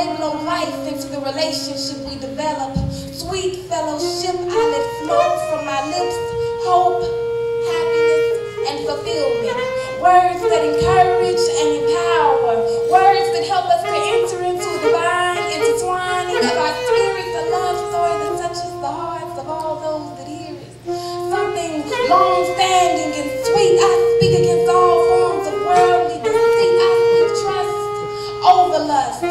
they blow life into the relationship we develop. Sweet fellowship, I let flow from my lips. Hope, happiness, and fulfillment. Words that encourage and empower. Words that help us to enter into the divine intertwining of our spirits. A love story that touches the hearts of all those that hear it. Something long-standing and sweet. I speak against all forms of worldly deceit. I speak trust over lust.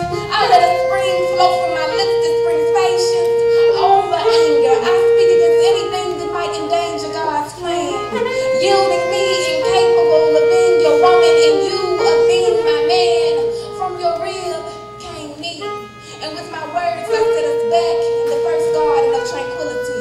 I let a spring flow from my lips that brings patience over anger. I speak against anything that might endanger God's plan. Yielding me incapable of being your woman and you of being my man. From your rib came me. And with my words I set us back in the first garden of tranquility.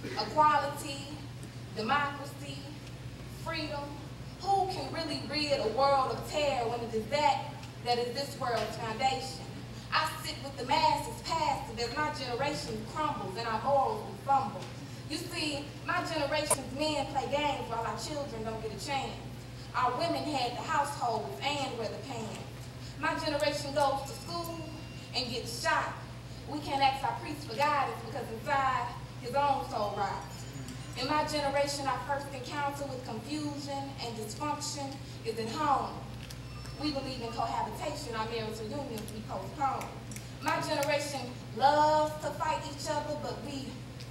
Equality, democracy, freedom. Who can really rid a world of terror when it is that is this world's foundation? I sit with the masses passive as my generation crumbles and our morals will fumble. You see, my generation's men play games while our children don't get a chance. Our women had the households and wear the pants. My generation goes to school and gets shot. We can't ask our priest for guidance because inside his own soul rots. In my generation, our first encounter with confusion and dysfunction is at home. We believe in cohabitation. Our marital unions we postpone. My generation loves to fight each other, but we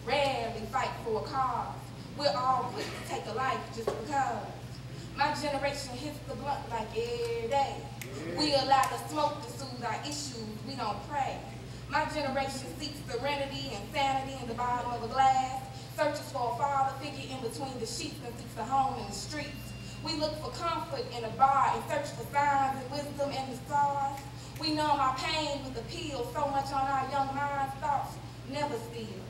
rarely fight for a cause. We're all quick to take a life just because. My generation hits the blunt like every day. We allow the smoke to soothe our issues. We don't pray. My generation seeks serenity and sanity in the bottom of a glass, searches for a father figure in between the sheets, and seeks a home in the streets. We look for comfort in a bar and search for signs and wisdom in the stars. We numb our pain with a pill, so much on our young minds, thoughts never steal.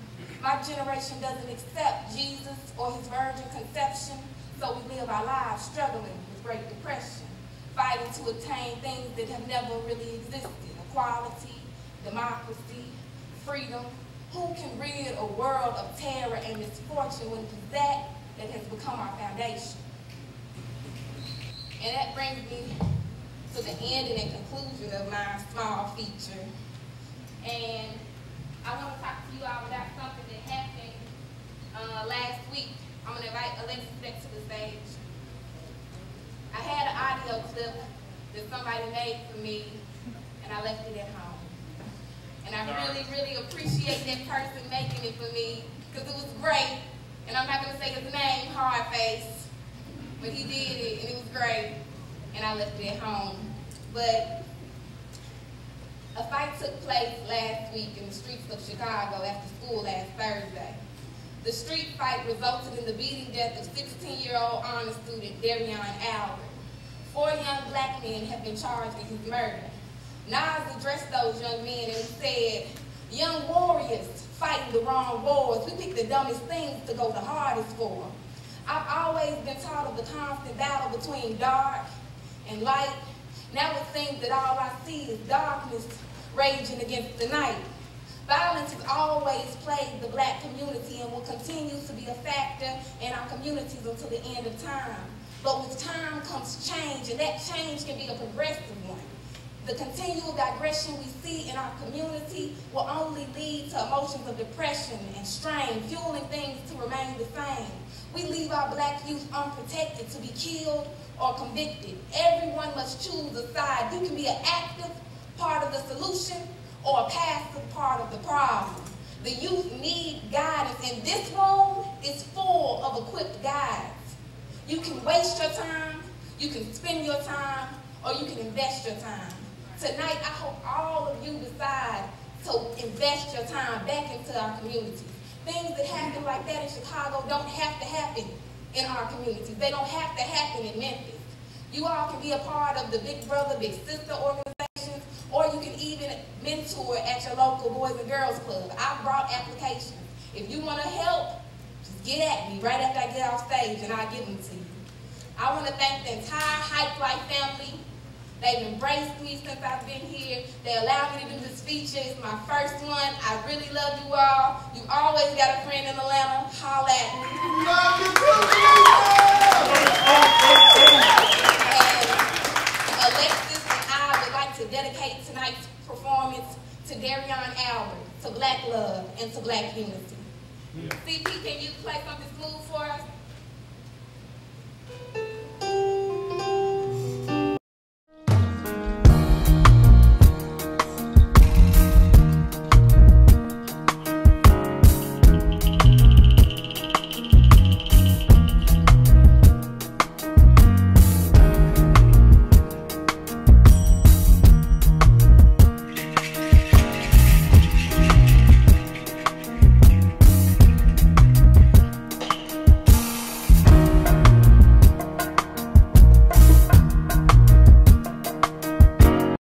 My generation doesn't accept Jesus or his virgin conception, so we live our lives struggling with Great Depression, fighting to attain things that have never really existed. Equality, democracy, freedom. Who can rid a world of terror and misfortune when it is that has become our foundation? And that brings me to the ending and conclusion of my small feature. And I want to talk to you all about something that happened last week. I'm going to invite Alexis back to the stage. I had an audio clip that somebody made for me, and I left it at home. And I really, really appreciate that person making it for me, because it was great. And I'm not going to say his name, Hardface, but he did it, and it was great. And I left it at home. But a fight took place last week in the streets of Chicago after school last Thursday. The street fight resulted in the beating death of 16-year-old honor student Darion Albert. 4 young black men have been charged in his murder. Nas addressed those young men and said, "Young warriors fighting the wrong wars. We pick the dumbest things to go the hardest for." I've always been taught of the constant battle between dark and light. Now it seems that all I see is darkness raging against the night. Violence has always plagued the black community and will continue to be a factor in our communities until the end of time. But with time comes change, and that change can be a progressive one. The continual digression we see in our community will only lead to emotions of depression and strain, fueling things to remain the same. We leave our black youth unprotected to be killed or convicted. Everyone must choose a side. You can be an active part of the solution or a passive part of the problem. The youth need guidance, and this room is full of equipped guides. You can waste your time, you can spend your time, or you can invest your time. Tonight, I hope all of you decide to invest your time back into our communities. Things that happen like that in Chicago don't have to happen in our communities. They don't have to happen in Memphis. You all can be a part of the Big Brother, Big Sister organizations, or you can even mentor at your local Boys and Girls Club. I brought applications. If you want to help, just get at me right after I get off stage and I'll give them to you. I want to thank the entire HypeLife family. They've embraced me since I've been here. They allowed me to do this feature. It's my first one. I really love you all. You always got a friend in Atlanta. Holla at me. And Alexis and I would like to dedicate tonight's performance to Darion Albert, to Black love, and to Black unity. CP, can you play something smooth for us?